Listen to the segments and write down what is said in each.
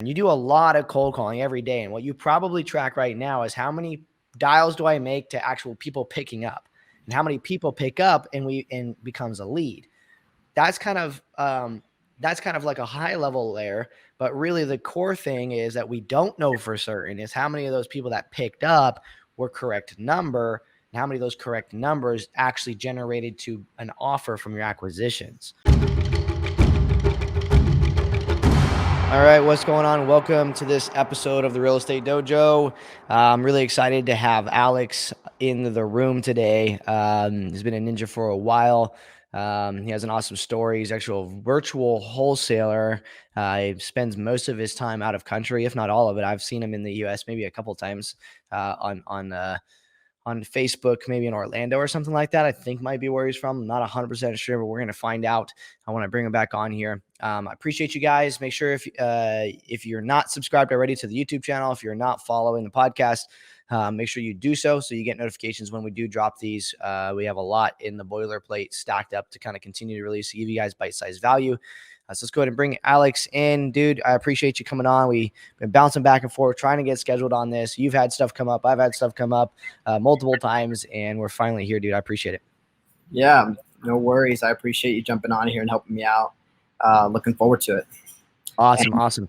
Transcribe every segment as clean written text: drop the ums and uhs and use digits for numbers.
you do a lot of cold calling every day. And what you probably track right now is how many dials do I make to actual people picking up, and how many people pick up and becomes a lead. That's kind of like a high level layer, but really the core thing is that we don't know for certain is how many of those people that picked up were correct number, and how many of those correct numbers actually generated to an offer from your acquisitions. All right, what's going on? Welcome to this episode of the Real Estate Dojo. I'm really excited to have Alex in the room today. He's been a ninja for a while. He has an awesome story. He's actually a virtual wholesaler. He spends most of his time out of country, if not all of it. I've seen him in the U.S. maybe a couple times on Facebook, maybe in Orlando or something like that. I think might be where he's from. I'm not 100% sure, but we're going to find out. I want to bring him back on here. I appreciate you guys. Make sure if you're not subscribed already to the YouTube channel, if you're not following the podcast, make sure you do so you get notifications when we do drop these. We have a lot in the boilerplate stacked up to kind of continue to release, to give you guys bite-sized value. So let's go ahead and bring Alex in. Dude, I appreciate you coming on. We've been bouncing back and forth, trying to get scheduled on this. You've had stuff come up. I've had stuff come up multiple times, and we're finally here, dude. I appreciate it. Yeah, no worries. I appreciate you jumping on here and helping me out. Looking forward to it. Awesome.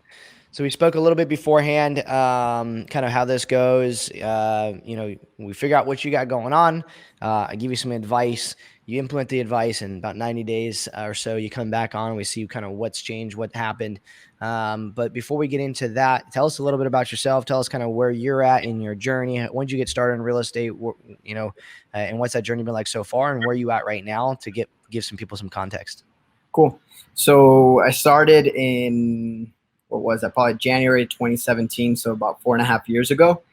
So we spoke a little bit beforehand, kind of how this goes. We figure out what you got going on. I give you some advice. You implement the advice in about 90 days or so. You come back on. We see kind of what's changed, what happened. But before we get into that, tell us a little bit about yourself. Tell us kind of where you're at in your journey. When did you get started in real estate? And what's that journey been like so far, and where are you at right now to give some people some context? Cool. So I started in, what was that? Probably January 2017. So about 4.5 years ago.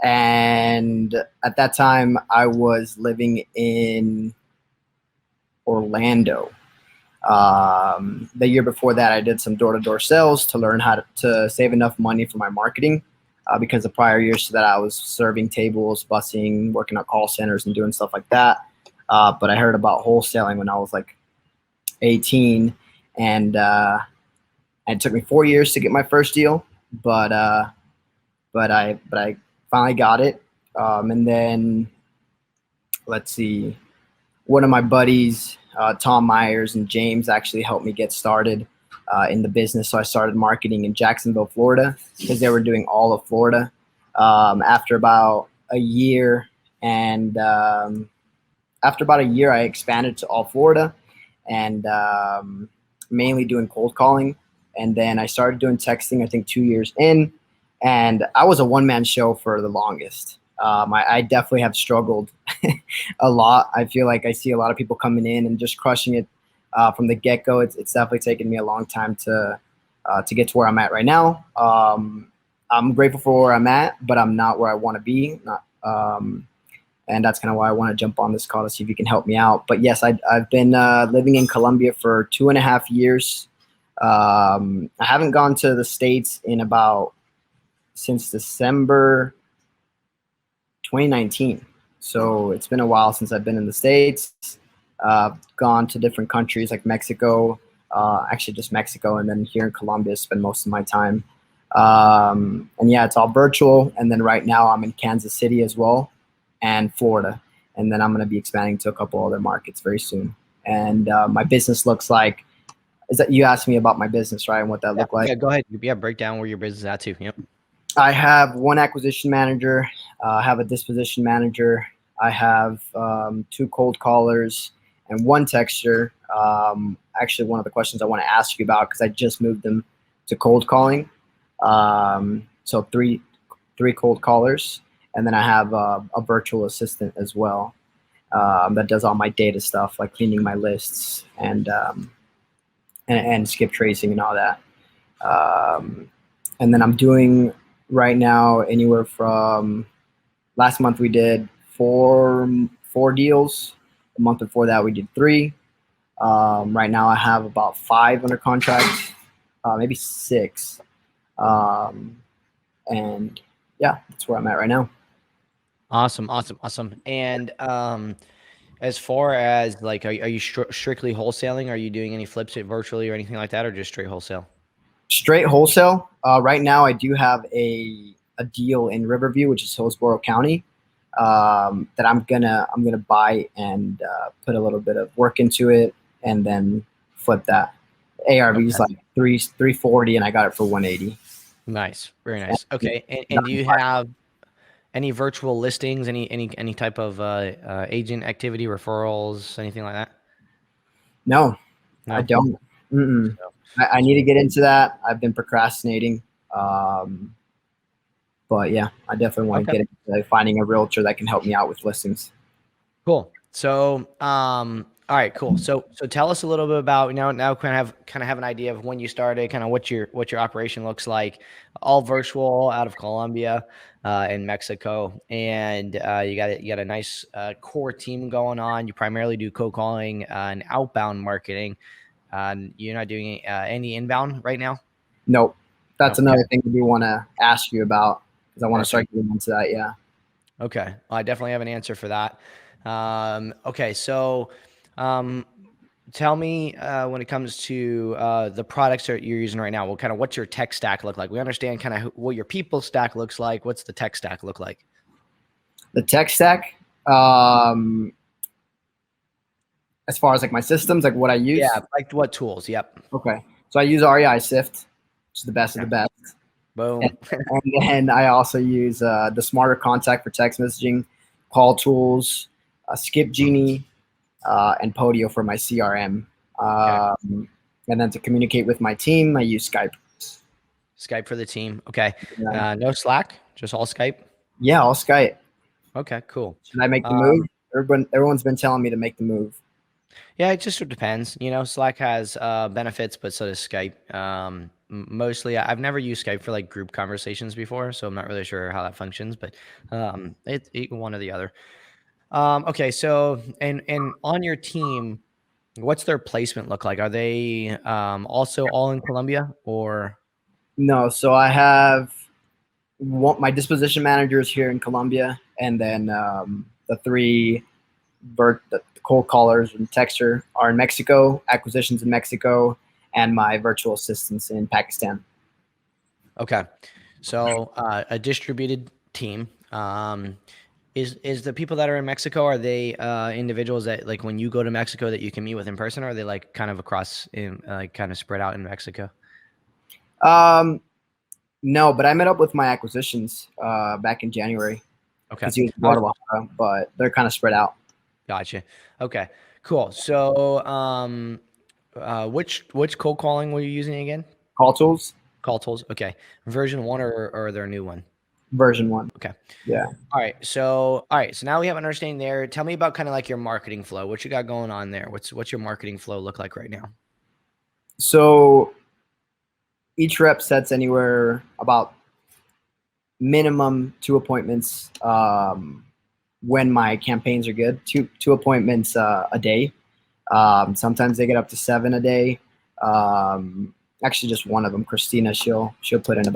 And at that time I was living in Orlando. The year before that, I did some door-to-door sales to learn how to save enough money for my marketing, because the prior years to that I was serving tables, busing, working at call centers and doing stuff like that. But I heard about wholesaling when I was like 18, and it took me 4 years to get my first deal, but I finally got it. And then let's see, one of my buddies, Tom Myers and James, actually helped me get started in the business. So I started marketing in Jacksonville, Florida, because they were doing all of Florida. After about a year, I expanded to all Florida, and mainly doing cold calling. And then I started doing texting, I think 2 years in, and I was a one-man show for the longest. I definitely have struggled a lot. I feel like I see a lot of people coming in and just crushing it from the get-go. It's definitely taken me a long time to get to where I'm at right now. I'm grateful for where I'm at, but I'm not where I want to be. And that's kind of why I want to jump on this call to see if you can help me out. But yes, I've been living in Colombia for 2.5 years. I haven't gone to the States since December 2019. So it's been a while since I've been in the States. Gone to different countries like Mexico, actually just Mexico, and then here in Colombia, spend most of my time. And yeah, it's all virtual. And then right now I'm in Kansas City as well, and Florida. And then I'm going to be expanding to a couple other markets very soon. And my business looks like, you asked me about my business, right? And what that looked like. Yeah, go ahead. Yeah, break down where your business is at too. Yep. I have one acquisition manager. I have a disposition manager. I have 2 cold callers and 1 texter. Actually, one of the questions I want to ask you about, because I just moved them to cold calling. So three cold callers, and then I have a virtual assistant as well, that does all my data stuff, like cleaning my lists and skip tracing and all that. And then I'm doing right now anywhere from, last month we did four deals. The month before that we did 3. Right now I have about 5 under contract, maybe 6. And yeah, that's where I'm at right now. Awesome. And as far as like, are you strictly wholesaling? Are you doing any flips virtually or anything like that, or just straight wholesale? Straight wholesale. Right now, I do have a deal in Riverview, which is Hillsborough County, that I'm gonna buy and put a little bit of work into it, and then flip that. ARV is Okay. like 340, and I got it for 180. Nice. Very And nice. Okay. And do you have any virtual listings, any type of agent activity, referrals, anything like that? no, I No. don't. Mm-mm. So, I need to so get into that. I've been procrastinating. But yeah, I definitely want to okay. get into finding a realtor that can help me out with listings. Cool. So, all right, cool. So tell us a little bit about now kind of have an idea of when you started, kind of what your operation looks like, all virtual out of Colombia, in Mexico, and you got a nice core team going on. You primarily do cold calling and outbound marketing. You're not doing any inbound right now. Nope. No. That's Okay. another thing we want to ask you about because I want to start Perfect. getting into that. Yeah. Okay. Well, I definitely have an answer for that. Okay. So, um, tell me when it comes to the products that you're using right now. What's your tech stack look like? We understand kind of what your people stack looks like. What's the tech stack look like? The tech stack, um, as far as like my systems, like what I Yeah. use. Like what tools? Yep. Okay. So I use REISift, which is the best of the Okay. best. And, Boom. and then I also use the Smarter Contact for text messaging, Calltools, Skip Genie, and Podio for my CRM. Okay. And then to communicate with my team, I use Skype. Skype for the team. Okay. Yeah, No Slack, just all Skype. yeah, I'll Skype. Okay. Cool. Should I make the move? Um, Everyone's been telling me to make the move. Yeah, it just depends. Slack has benefits, but so does Skype. Mostly, I've never used Skype for like group conversations before, so I'm not really sure how that functions. But it one or the other. Okay, so and on your team, what's their placement look like? Are they also all in Colombia or No, so I have my disposition managers here in Colombia, and then the three the cold callers and texture are in Mexico, acquisitions in Mexico, and my virtual assistants in Pakistan. okay? So a distributed team. Is the people that are in Mexico, are they individuals that like when you go to Mexico that you can meet with in person, or are they like kind of across in like kind of spread out in Mexico? Um, no, but I met up with my acquisitions back in January Okay. because he was in How's Guadalajara, but they're kind of spread out. Gotcha. Okay. Cool. So which cold calling were you using again? Calltools Calltools. Okay. Version 1 or their new one? version 1. Okay. Yeah. All right. So now we have an understanding there. Tell me about kind of like your marketing flow. What you got going on there? What's your marketing flow look like right now? So each rep sets anywhere about minimum 2 appointments when my campaigns are good. Two appointments a day. Sometimes they get up to 7 a day. Actually, just one of them, Christina, she'll put in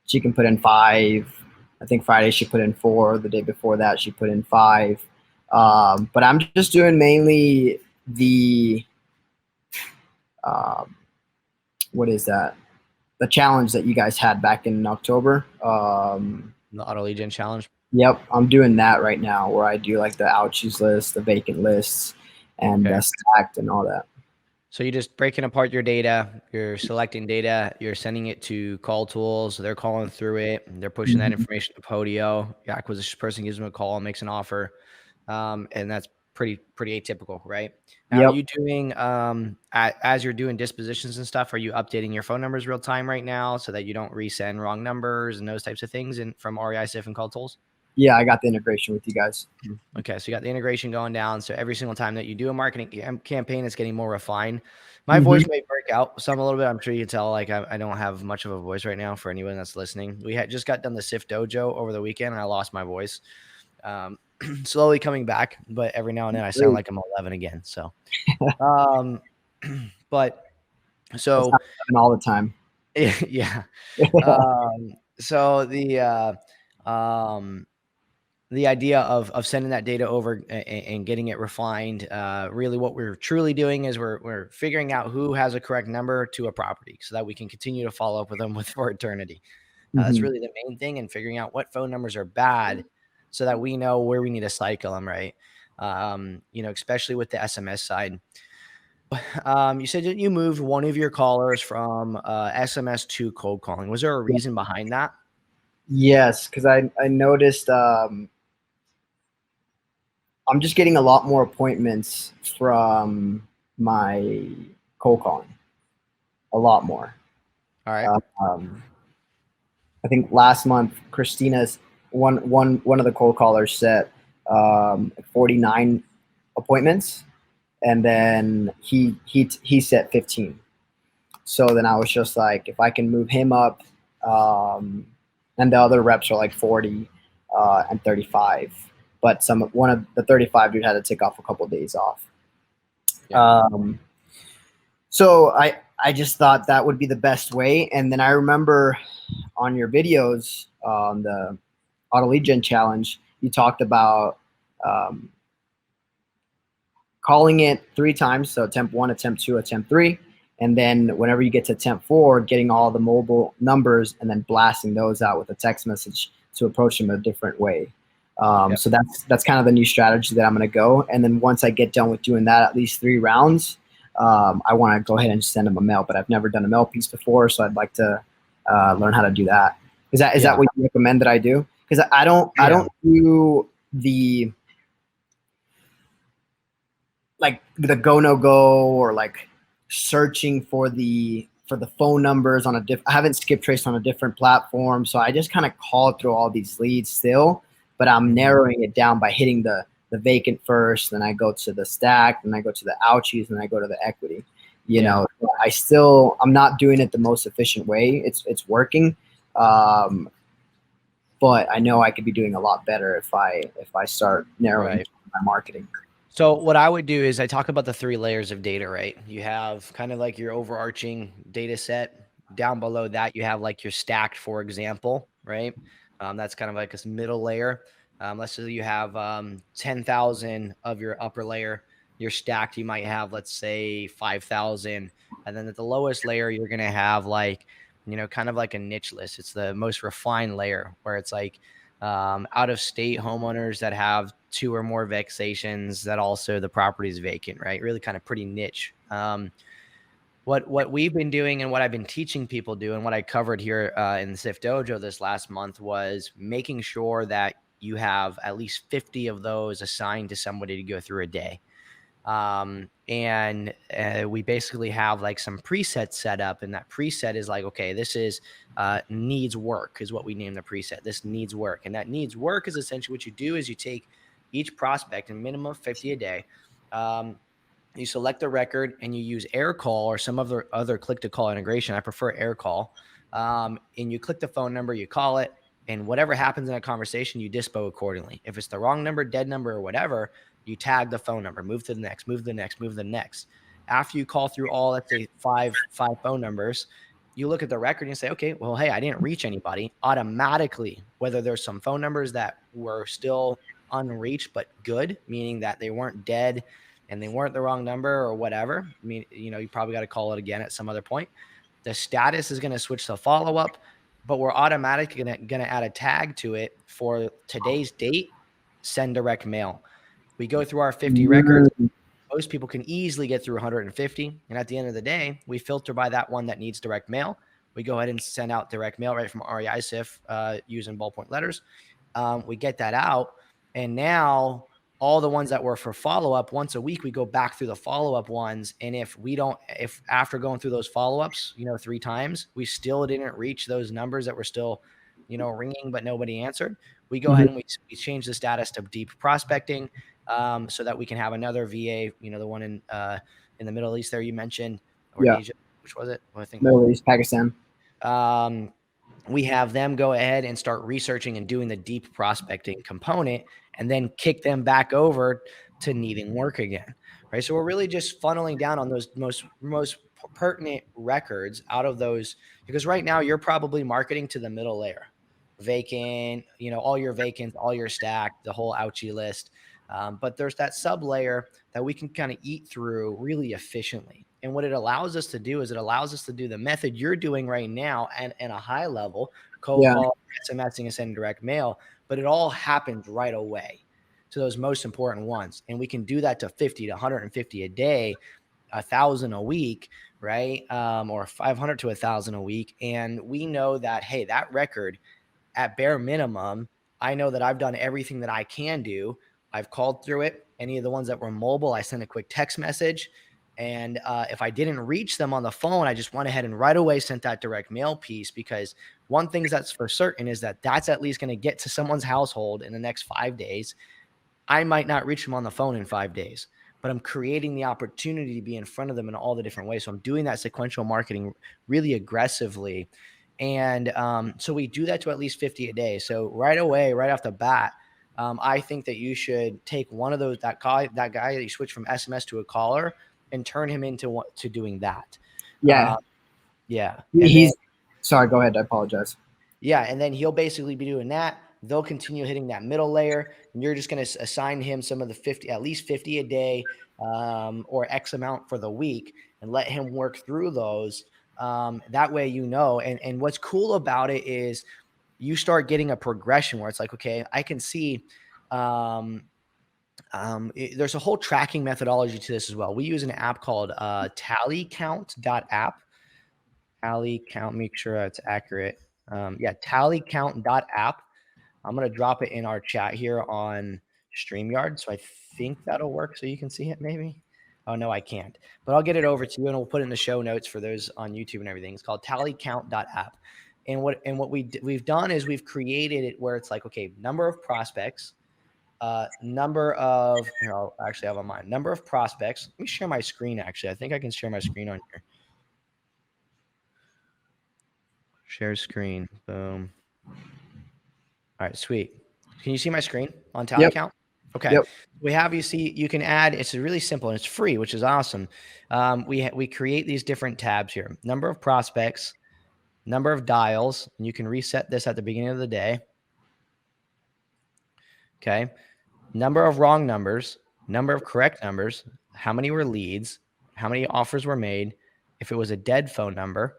she can put in 5. I think Friday she put in 4. The day before that she put in 5. But I'm just doing mainly the um, what is that? The challenge that you guys had back in October. The auto lead gen challenge. Yep, I'm doing that right now, where I do like the ouchies list, the vacant lists, and Okay. stacked and all that. So you're just breaking apart your data, you're selecting data, you're sending it to Calltools, they're calling through it, and they're pushing that Mhm. information to Podio. Your acquisition person gives them a call, makes an offer, and that's pretty atypical, right? Now, are Yep. you doing as you're doing dispositions and stuff? Are you updating your phone numbers real time right now so that you don't resend wrong numbers and those types of things in from REISift and Calltools? Yeah, I got the integration with you guys. Okay, so you got the integration going down. So every single time that you do a marketing campaign, it's getting more refined. My Hmm. voice may break out some a little bit. I'm sure you can tell. Like I don't have much of a voice right now for anyone that's listening. We had just got done the SIFT Dojo over the weekend, and I lost my voice. Um, slowly coming back, but every now and then I sound Great. like I'm 11 again. So, um, but That's so not happening all the time. yeah. So the um the idea of sending that data over and getting it refined. Really what we're truly doing is we're figuring out who has a correct number to a property so that we can continue to follow up with them for eternity. That's really the main thing, and figuring out what phone numbers are bad so that we know where we need to cycle them, right? Especially with the SMS side. You said that you moved one of your callers from SMS to cold calling. Was there a reason behind that? Yes, because I noticed I'm just getting a lot more appointments from my cold calling, a lot more. All right. I think last month Christina's one of the cold callers set 49 appointments, and then he set 15. So then I was just like, if I can move him up, and the other reps are like 40 and 35, but one of the 35 dude had to take off a couple of days off. Yeah. So I just thought that would be the best way. And then I remember on your videos on the auto lead gen challenge, you talked about calling it 3 times. So attempt 1, attempt 2, attempt 3. And then whenever you get to attempt 4, getting all the mobile numbers and then blasting those out with a text message to approach them a different way. So that's kind of the new strategy that I'm going to go. And then once I get done with doing that, at least 3 rounds, I want to go ahead and send them a mail. But I've never done a mail piece before, so I'd like to learn how to do that. Is that what you recommend that I do? Because I don't do the go no go or like searching for the phone numbers on I haven't skip traced on a different platform, so I just kind of call through all these leads still, but I'm narrowing it down by hitting the vacant first, then I go to the stack, then I go to the ouchies, and I go to the equity. You know, I'm not doing it the most efficient way. It's working, but I know I could be doing a lot better if I start narrowing my marketing. So what I would do is I talk about the 3 layers of data, right? You have kind of like your overarching data set. Down below that, you have like your stacked, for example, right? That's kind of like this middle layer. Let's say you have 10,000 of your upper layer. You're stacked, you might have, let's say, 5,000. And then at the lowest layer, you're going to have like, kind of like a niche list. It's the most refined layer where it's like out of state homeowners that have 2 or more vexations that also the property is vacant, right? Really kind of pretty niche. What we've been doing and what I've been teaching people do and what I covered here in the SIF Dojo this last month was making sure that you have at least 50 of those assigned to somebody to go through a day. We basically have like some presets set up, and that preset is like, okay, this is needs work is what we name the preset. This needs work. And that needs work is essentially what you do is you take each prospect, a minimum of 50 a day. You select the record and you use air call or some other click to call integration. I prefer air call. And you click the phone number, you call it, and whatever happens in a conversation, you dispo accordingly. If it's the wrong number, dead number, or whatever, you tag the phone number, move to the next, move to the next, move to the next. After you call through all, let's say, five phone numbers, you look at the record and you say, okay, well, hey, I didn't reach anybody. Automatically, whether there's some phone numbers that were still unreached but good, meaning that they weren't dead and they weren't the wrong number or whatever. I mean, you probably got to call it again at some other point. The status is going to switch to follow-up, but we're automatically going to add a tag to it for today's date, send direct mail. We go through our 50 records. Most people can easily get through 150. And at the end of the day, we filter by that one that needs direct mail. We go ahead and send out direct mail right from REISift using ballpoint letters. We get that out. And now all the ones that were for follow-up, once a week, we go back through the follow-up ones. And if after going through those follow-ups, 3 times, we still didn't reach those numbers that were still, ringing, but nobody answered, we go ahead and we change the status to deep prospecting, so that we can have another VA, the one in the Middle East there you mentioned, or Asia, which was it? Well, I think Middle East, Pakistan. We have them go ahead and start researching and doing the deep prospecting component, and then kick them back over to needing work again, right? So we're really just funneling down on those most pertinent records out of those, because right now you're probably marketing to the middle layer, vacant, you know, all your vacants, all your stacked, the whole ouchie list. But there's that sub layer that we can kind of eat through really efficiently. And what it allows us to do is it allows us to do the method you're doing right now and a high level, cold Yeah. call, SMSing, and sending direct mail, but it all happens right away to those most important ones. And we can do that to 50 to 150 a day, 1,000 a week, right? Or 500 to 1,000 a week. And we know that, hey, that record at bare minimum, I know that I've done everything that I can do. I've called through it. Any of the ones that were mobile, I sent a quick text message. And if I didn't reach them on the phone, I just went ahead and right away sent that direct mail piece, because one thing that's for certain is that that's at least going to get to someone's household in the next 5 days. I might not reach them on the phone in 5 days, but I'm creating the opportunity to be in front of them in all the different ways. So I'm doing that sequential marketing really aggressively. And so we do that to at least 50 a day. So right away, right off the bat, I think that you should take one of those, that guy that you switch from SMS to a caller, and turn him into doing that. Yeah. Yeah. He's sorry. Go ahead. I apologize. Yeah, and then he'll basically be doing that. They'll continue hitting that middle layer, and you're just going to assign him some of the 50, at least 50 a day, or X amount for the week, and let him work through those. That way, you know, and what's cool about it is you start getting a progression where it's like, okay, I can see, there's a whole tracking methodology to this as well. We use an app called tallycount.app. Tally count, make sure that's accurate. Yeah, tallycount.app. I'm going to drop it in our chat here on StreamYard. So I think that'll work so you can see it maybe. Oh, no, I can't. But I'll get it over to you, and we'll put it in the show notes for those on YouTube and everything. It's called tallycount.app. And what we've done is we've created it where it's like, okay, number of prospects, number of, here, I'll actually have on mine, number of prospects. Let me share my screen, actually. I think I can share my screen on here. Share screen. Boom. All right, sweet. Can you see my screen on Tally Yep. Count? Okay. Yep. We have, you see, you can add, it's really simple and it's free, which is awesome. We create these different tabs here. Number of prospects, number of dials, and you can reset this at the beginning of the day. Okay. Number of wrong numbers, number of correct numbers, how many were leads, how many offers were made, if it was a dead phone number,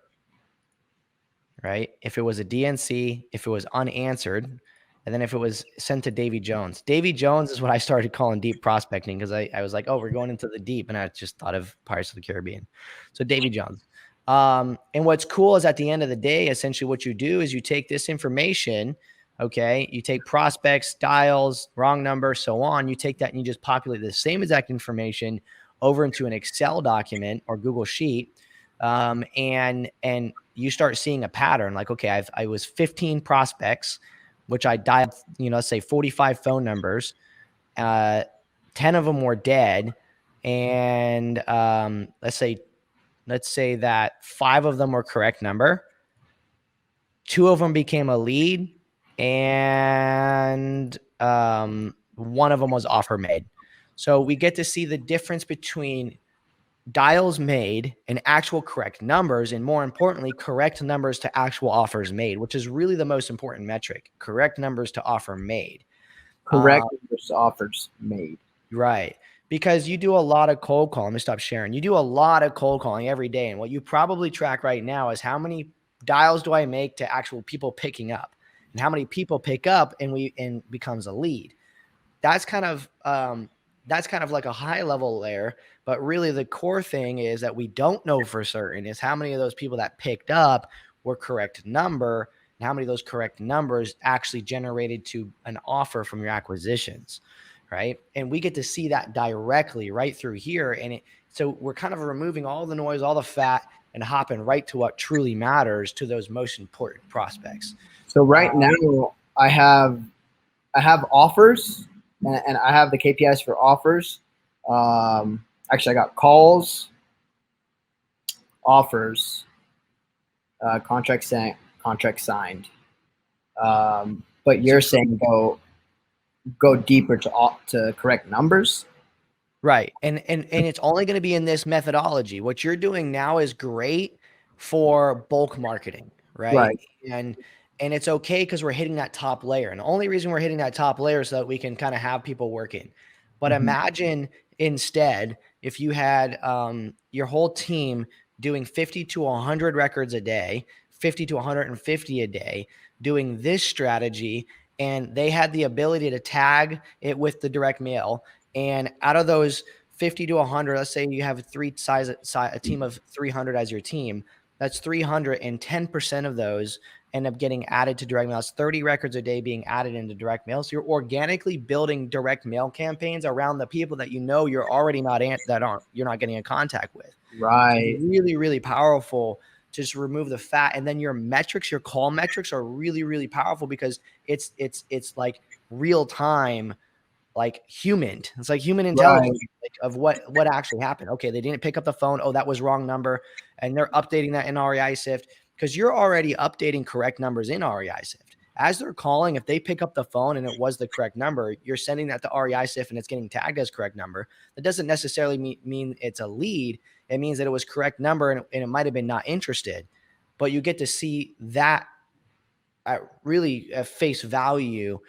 right? If it was a DNC, if it was unanswered, and then if it was sent to Davy Jones. Davy Jones is what I started calling deep prospecting, because I was like, oh, we're going into the deep, and I just thought of Pirates of the Caribbean. So Davy Jones. And what's cool is at the end of the day, essentially what you do is you take this information, okay, you take prospects, dials, wrong number, so on, you take that and you just populate the same exact information over into an Excel document or Google Sheet, and you start seeing a pattern. Like, okay, I was 15 prospects, which I dialed, let's say 45 phone numbers. 10 of them were dead, and let's say that 5 of them were correct number. 2 of them became a lead, and 1 of them was offer made. So we get to see the difference between dials made and actual correct numbers, and more importantly, correct numbers to actual offers made, which is really the most important metric. Correct numbers to offer made. Correct offers made. Right. Because you do a lot of cold calling. Let me stop sharing. You do a lot of cold calling every day. And what you probably track right now is how many dials do I make to actual people picking up, and how many people pick up and becomes a lead. That's kind of like a high level layer, but really the core thing is that we don't know for certain is how many of those people that picked up were correct number, and how many of those correct numbers actually generated to an offer from your acquisitions, right? And we get to see that directly right through here. And so we're kind of removing all the noise, all the fat, and hopping right to what truly matters, to those most important prospects. So right now I have offers, and I have the KPIs for offers. Actually, I got calls, offers, contract signed. But you're saying go deeper to correct numbers. Right. And it's only going to be in this methodology. What you're doing now is great for bulk marketing, right? Right. And And it's okay because we're hitting that top layer. And the only reason we're hitting that top layer is so that we can kind of have people working. But imagine instead if you had your whole team doing 50 to 100 records a day, 50 to 150 a day, doing this strategy, and they had the ability to tag it with the direct mail. And out of those 50 to 100, let's say you have a team of 300 as your team, that's 300, and 10% of those end up getting added to direct mail. It's 30 records a day being added into direct mail. So you're organically building direct mail campaigns around the people that you know you're already you're not getting in contact with. So it's really, really powerful to just remove the fat. And then your metrics, your call metrics are really, really powerful because it's like real time, like human. It's like human intelligence of what actually happened. Okay, they didn't pick up the phone. Oh, that was wrong number. And they're updating that in REISift because you're already updating correct numbers in REISift. As they're calling, if they pick up the phone and it was the correct number, you're sending that to REISift and it's getting tagged as correct number. That doesn't necessarily mean it's a lead. It means that it was correct number and it might have been not interested. But you get to see that really at face value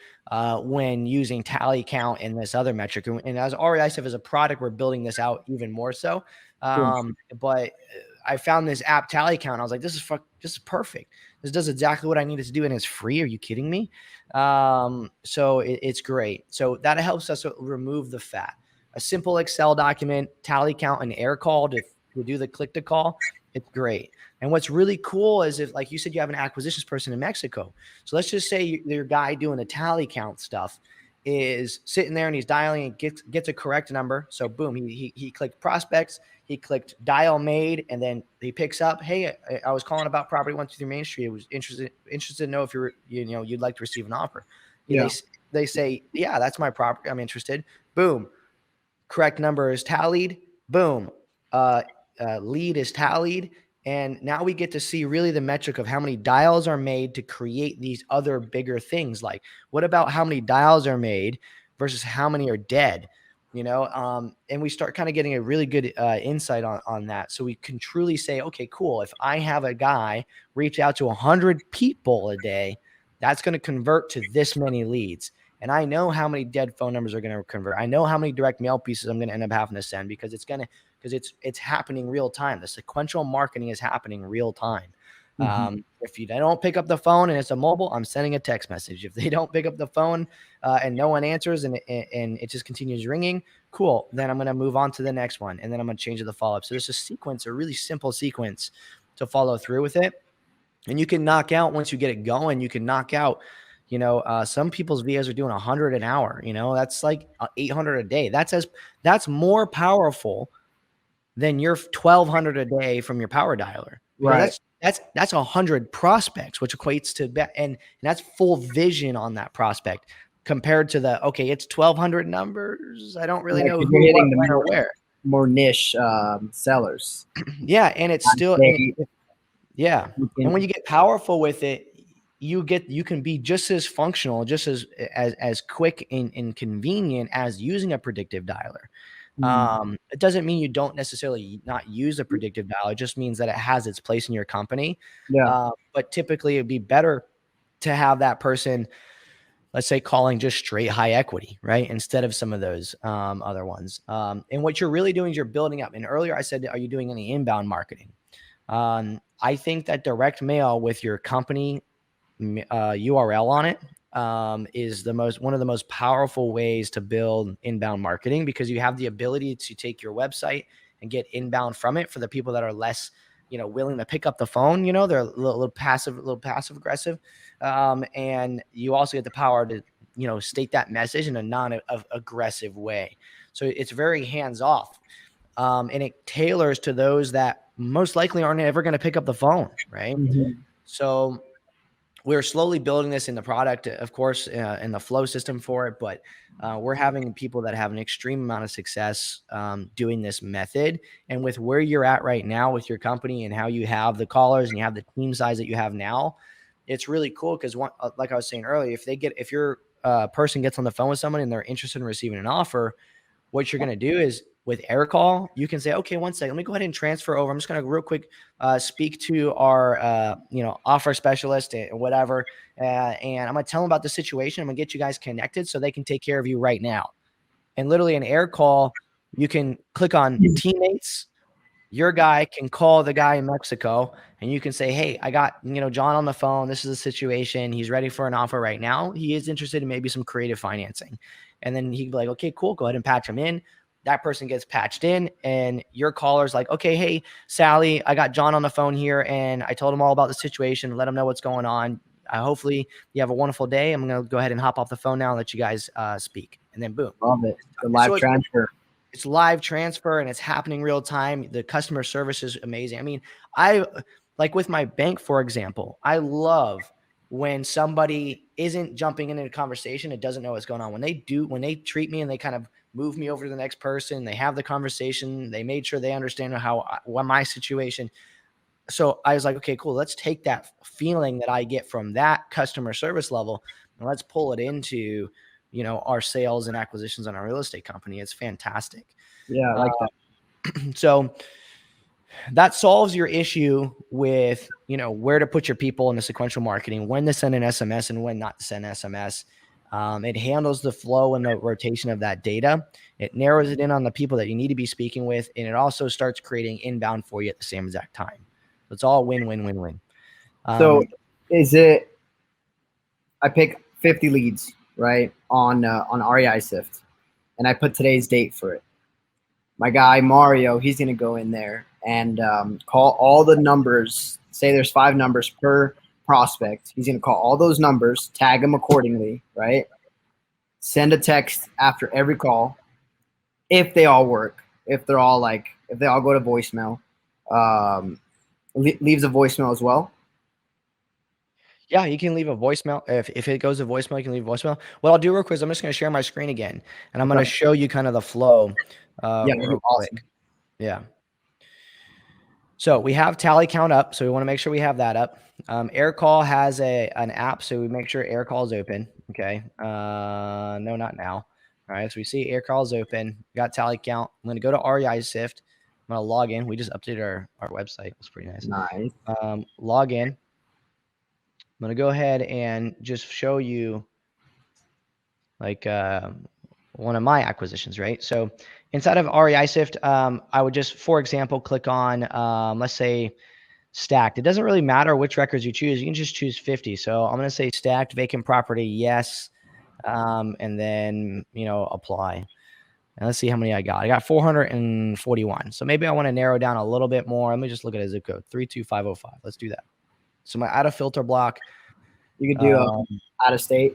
when using tally count and this other metric. And as REISift as a product, we're building this out even more so. But I found this app tally count. I was like, this is perfect. This does exactly what I needed to do. And it's free. Are you kidding me? So it's great. So that helps us remove the fat. A simple Excel document, tally count, and air call to do the click to call. It's great. And what's really cool is if, like you said, you have an acquisitions person in Mexico. So let's just say your guy doing the tally count stuff is sitting there and he's dialing and gets a correct number. So boom, he clicked prospects, he clicked dial made, and then he picks up, hey, I was calling about property 123 Main Street. I was interested to know if you'd like to receive an offer. They say, yeah, that's my property. I'm interested. Boom, correct number is tallied. Boom, lead is tallied. And now we get to see really the metric of how many dials are made to create these other bigger things. Like, what about how many dials are made versus how many are dead? And we start kind of getting a really good insight on that. So we can truly say, okay, cool. If I have a guy reach out to 100 people a day, that's going to convert to this many leads. And I know how many dead phone numbers are going to convert. I know how many direct mail pieces I'm going to end up having to send because it's happening real time. The sequential marketing is happening real time. If they don't pick up the phone and it's a mobile, I'm sending a text message. If they don't pick up the phone and no one answers and it just continues ringing, cool. Then I'm going to move on to the next one. And then I'm going to change the follow-up. So there's a sequence, a really simple sequence to follow through with it. And you can knock out, once you get it going, you can knock out, some people's VAs are doing 100 an hour, that's like 800 a day. That's more powerful than your 1,200 a day from your power dialer. Right. That's 100 prospects, which equates to and that's full vision on that prospect compared to it's 1,200 numbers. I don't really know who, what, when, or where. More niche sellers. Yeah, and it's still and when you get powerful with it, you can be just as functional, just as quick and convenient as using a predictive dialer. It doesn't mean you don't necessarily not use a predictive dialer. It just means that it has its place in your company. But typically it'd be better to have that person, let's say, calling just straight high equity, right? Instead of some of those other ones. And what you're really doing is you're building up. And earlier I said, are you doing any inbound marketing? I think that direct mail with your company URL on it is one of the most powerful ways to build inbound marketing, because you have the ability to take your website and get inbound from it for the people that are less, willing to pick up the phone. They're a little passive aggressive. And you also get the power to, state that message in a non-aggressive way. So it's very hands off. And it tailors to those that most likely aren't ever going to pick up the phone. Right. So we're slowly building this in the product, of course, in the flow system for it, but we're having people that have an extreme amount of success doing this method. And with where you're at right now with your company and how you have the callers and you have the team size that you have now, it's really cool because, like I was saying earlier, if your person gets on the phone with someone and they're interested in receiving an offer, what you're going to do is with air call, you can say, okay, one second, let me go ahead and transfer over. I'm just going to real quick speak to our, offer specialist and whatever. And I'm going to tell them about the situation. I'm going to get you guys connected so they can take care of you right now. And literally an air call, you can click on teammates. Your guy can call the guy in Mexico and you can say, hey, I got, John on the phone. This is the situation. He's ready for an offer right now. He is interested in maybe some creative financing. And then he'd be like, okay, cool. Go ahead and patch him in. That person gets patched in and your caller's like, okay, hey, Sally, I got John on the phone here and I told him all about the situation. Let him know what's going on. Hopefully you have a wonderful day. I'm going to go ahead and hop off the phone now and let you guys speak. And then boom. Love it. The live transfer. It's live transfer and it's happening real time. The customer service is amazing. I mean, like with my bank, for example, I love when somebody isn't jumping into a conversation and doesn't know what's going on. When they treat me and they kind of move me over to the next person, they have the conversation, they made sure they understand what my situation. So I was like, okay, cool. Let's take that feeling that I get from that customer service level and let's pull it into, our sales and acquisitions on our real estate company. It's fantastic. Yeah, I like that. So that solves your issue with, where to put your people in the sequential marketing, when to send an SMS and when not to send SMS. It handles the flow and the rotation of that data. It narrows it in on the people that you need to be speaking with. And it also starts creating inbound for you at the same exact time. So it's all win, win, win, win. So I pick 50 leads, right, on REISift, and I put today's date for it. My guy Mario, he's gonna go in there and call all the numbers. Say there's 5 numbers per prospect. He's gonna call all those numbers, tag them accordingly, right? Send a text after every call, if they all work. If they all go to voicemail, leaves a voicemail as well. Yeah, you can leave a voicemail. If it goes to voicemail, you can leave a voicemail. What I'll do real quick is I'm just going to share my screen again, and I'm going to show you kind of the flow real quick. Yeah. So we have tally count up, so we want to make sure we have that up. Air call has an app, so we make sure air call is open. Okay. No, not now. All right. So we see air call is open. We got tally count. I'm going to go to REISift. I'm going to log in. We just updated our website. It's pretty nice. Nice. Log in. I'm going to go ahead and just show you like one of my acquisitions, right? So inside of REISift, I would just, for example, click on, let's say, stacked. It doesn't really matter which records you choose. You can just choose 50. So I'm going to say stacked vacant property, yes, and then, apply. And let's see how many I got. I got 441. So maybe I want to narrow down a little bit more. Let me just look at a zip code, 32505. Let's do that. So my out of filter block. You could do out of state.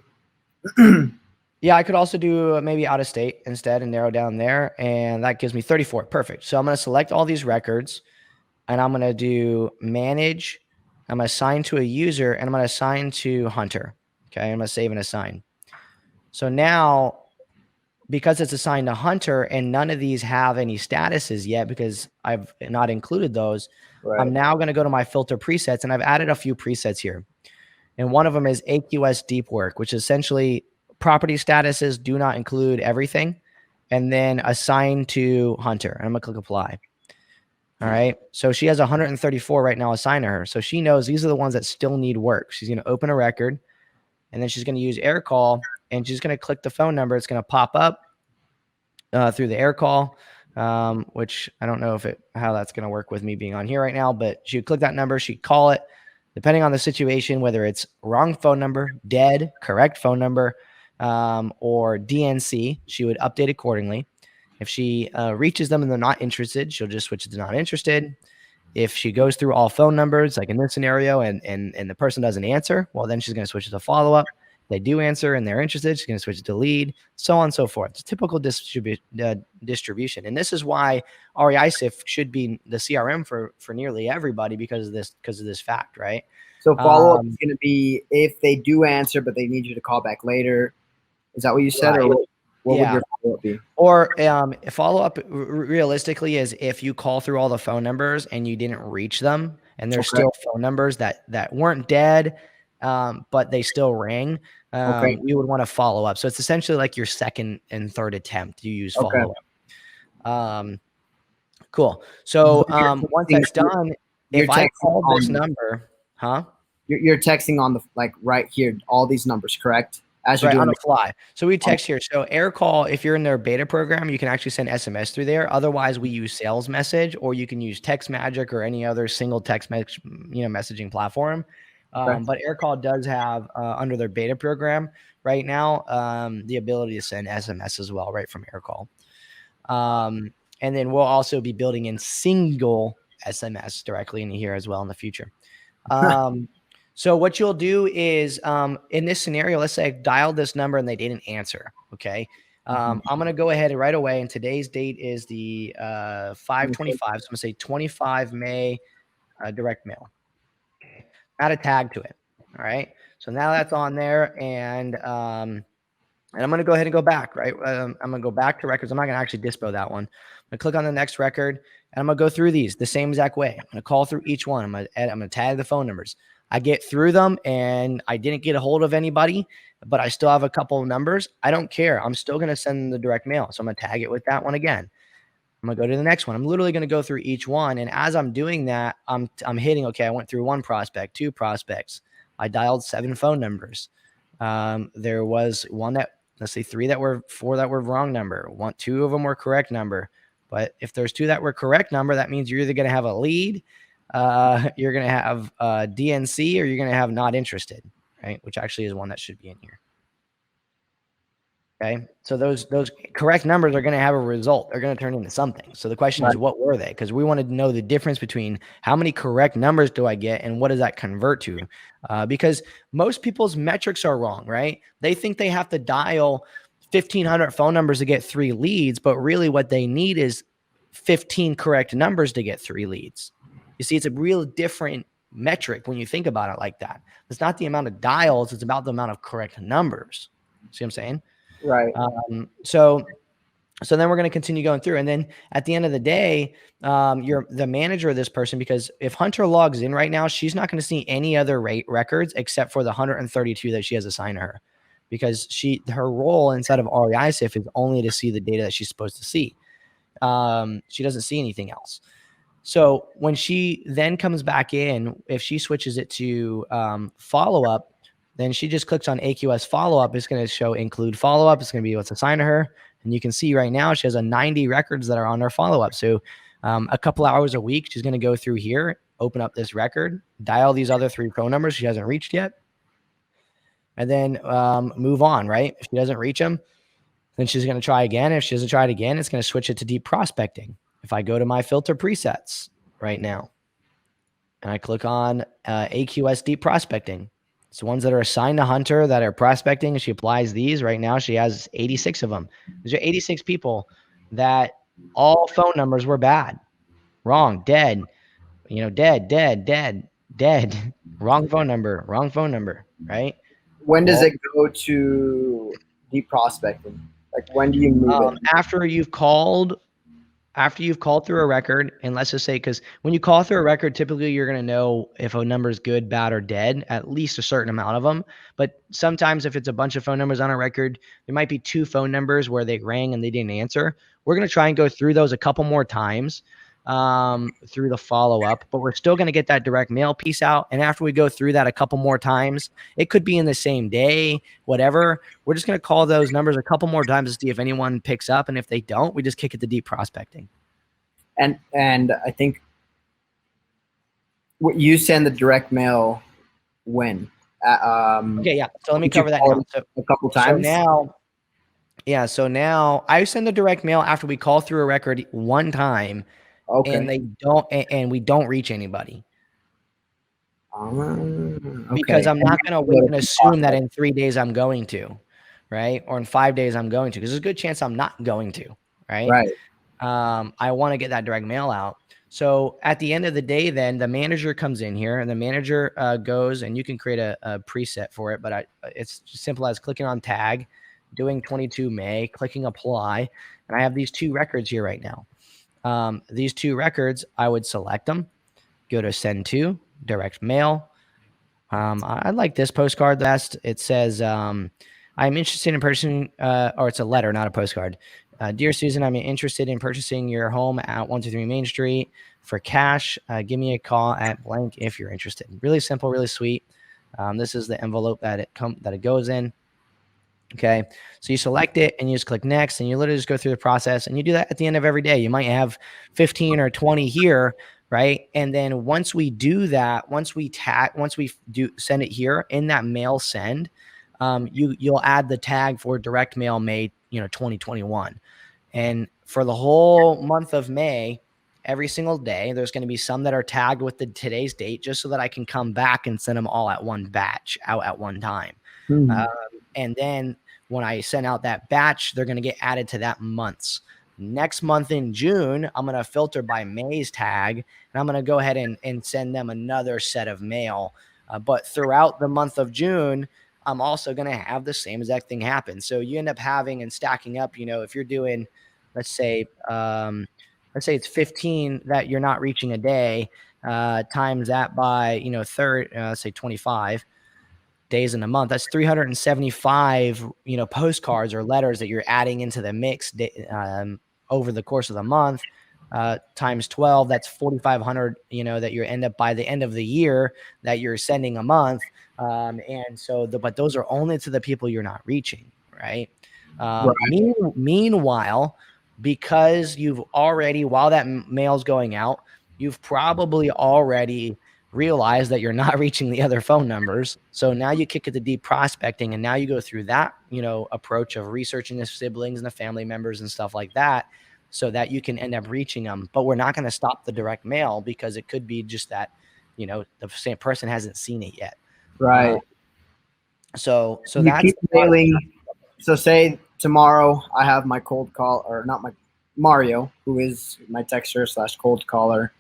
Yeah, I could also do maybe out of state instead and narrow down there. And that gives me 34. Perfect. So I'm going to select all these records and I'm going to do manage. I'm going to assign to a user and I'm going to assign to Hunter. Okay. I'm going to save and assign. So now, because it's assigned to Hunter and none of these have any statuses yet because I've not included those, right. I'm now going to go to my filter presets and I've added a few presets here. And one of them is AQS deep work, which is essentially property statuses do not include everything, and then assign to Hunter. And I'm going to click apply. All right. So she has 134 right now assigned to her. So she knows these are the ones that still need work. She's going to open a record and then she's going to use air call and she's going to click the phone number. It's going to pop up through the air call, which I don't know how that's going to work with me being on here right now, but she would click that number. She'd call it depending on the situation, whether it's wrong phone number, dead, correct phone number, or DNC, she would update accordingly. If she reaches them and they're not interested, she'll just switch to not interested. If she goes through all phone numbers, like in this scenario, and the person doesn't answer, well, then she's going to switch to follow-up. If they do answer and they're interested, she's going to switch to lead, so on and so forth. It's a typical distribution. And this is why REISift should be the CRM for nearly everybody because of this fact, right? So follow-up is going to be if they do answer, but they need you to call back later. Is that what you said? Right. Or what would your follow-up be? Or follow-up realistically is if you call through all the phone numbers and you didn't reach them and there's still phone numbers that weren't dead, but they still rang, we would want to follow up. So it's essentially like your second and third attempt. You use follow-up. Cool. So You're once texting- that's done, you're if I texting call this on- number, You're texting on the like right here, all these numbers, correct? As you're right on doing the fly. So we text here. So air call, if you're in their beta program, you can actually send SMS through there. Otherwise, we use sales message, or you can use Text Magic or any other single text messaging platform. Okay. But AirCall does have under their beta program right now the ability to send SMS as well, right from AirCall. And then we'll also be building in single SMS directly in here as well in the future. So what you'll do is in this scenario, let's say I dialed this number and they didn't answer. Okay. I'm going to go ahead and right away. And today's date is the 5/25. So I'm going to say 25 May direct mail. Okay. Add a tag to it. All right. So now that's on there. And I'm going to go ahead and go back, right? I'm going to go back to records. I'm not going to actually dispo that one. I'm going to click on the next record and I'm going to go through these the same exact way. I'm going to call through each one. I'm going to tag the phone numbers. I get through them and I didn't get a hold of anybody, but I still have a couple of numbers. I don't care. I'm still going to send the direct mail. So I'm going to tag it with that one again. I'm going to go to the next one. I'm literally going to go through each one. And as I'm doing that, I'm hitting, okay, I went through one prospect, two prospects. I dialed 7 phone numbers. There was one that, let's say 4 that were wrong number. 2 of them were correct number. But if there's 2 that were correct number, that means you're either going to have a lead, you're going to have DNC, or you're going to have not interested, right? Which actually is one that should be in here. Okay. So those correct numbers are going to have a result. They're going to turn into something. So the question is, what were they? Because we want to know the difference between how many correct numbers do I get and what does that convert to? Because most people's metrics are wrong, right? They think they have to dial 1,500 phone numbers to get 3 leads, but really what they need is 15 correct numbers to get 3 leads. You see, it's a real different metric when you think about it like that. It's not the amount of dials, it's about the amount of correct numbers. See what I'm saying? Right. So then we're going to continue going through. And then at the end of the day, you're the manager of this person, because if Hunter logs in right now, she's not going to see any other records except for the 132 that she has assigned to her, because her role inside of REISift is only to see the data that she's supposed to see. She doesn't see anything else. So when she then comes back in, if she switches it to follow-up, then she just clicks on AQS follow-up. It's going to show include follow-up. It's going to be what's assigned to her. And you can see right now she has 90 records that are on her follow-up. So a couple hours a week, she's going to go through here, open up this record, dial these other 3 phone numbers she hasn't reached yet, and then move on, right? If she doesn't reach them, then she's going to try again. If she doesn't try it again, it's going to switch it to deep prospecting. If I go to my filter presets right now, and I click on AQS deep prospecting, it's the ones that are assigned to Hunter that are prospecting. She applies these right now. She has 86 of them. These are 86 people that all phone numbers were bad, wrong, dead, dead, wrong phone number, right? When does it go to deep prospecting? Like, when do you move it? After you've called through a record, and let's just say, because when you call through a record, typically you're going to know if a number is good, bad, or dead, at least a certain amount of them. But sometimes if it's a bunch of phone numbers on a record, there might be 2 phone numbers where they rang and they didn't answer. We're going to try and go through those a couple more times through the follow-up, but we're still going to get that direct mail piece out. And after we go through that a couple more times, it could be in the same day, whatever. We're just going to call those numbers a couple more times to see if anyone picks up. And if they don't, we just kick it to deep prospecting. And I think what you send the direct mail when? Okay, yeah. So let me cover that now. So, a couple times. So now I send the direct mail after we call through a record one time. Okay. And we don't reach anybody. Because I'm not going to wait and assume that in 3 days I'm going to, right? Or in 5 days I'm going to, because there's a good chance I'm not going to, right? Right. I want to get that direct mail out. So at the end of the day, then the manager comes in here, and the manager goes, and you can create a preset for it, but it's as simple as clicking on tag, doing 22 May, clicking apply, and I have these 2 records here right now. These 2 records, I would select them, go to send to, direct mail. I like this postcard best. It says, I'm interested in person, or it's a letter, not a postcard. Dear Susan, I'm interested in purchasing your home at 123 Main Street for cash. Give me a call at blank if you're interested. Really simple, really sweet. This is the envelope that it goes in. Okay. So you select it and you just click next, and you literally just go through the process, and you do that at the end of every day. You might have 15 or 20 here. Right. And then once we do that, once we do send it here in that mail send, you'll add the tag for direct mail May, 2021. And for the whole month of May, every single day, there's going to be some that are tagged with today's date, just so that I can come back and send them all at one batch out at one time. And then when I send out that batch, they're going to get added to that month's. Next month in June, I'm going to filter by May's tag, and I'm going to go ahead and send them another set of mail. But throughout the month of June, I'm also going to have the same exact thing happen. So you end up having and stacking up, if you're doing, let's say it's 15 that you're not reaching a day, times that by, say 25 days in a month, that's 375 postcards or letters that you're adding into the mix over the course of the month, times 12, that's 4,500 that you end up by the end of the year that you're sending a month. And so but those are only to the people you're not reaching, right? Meanwhile, because you've already, while that mail's going out, you've probably already realize that you're not reaching the other phone numbers. So now you kick it to deep prospecting, and now you go through that, approach of researching the siblings and the family members and stuff like that, so that you can end up reaching them. But we're not going to stop the direct mail, because it could be just that, the same person hasn't seen it yet. Right. So you that's keep mailing. So say tomorrow I have my cold call, or not my Mario, who is my texter / cold caller.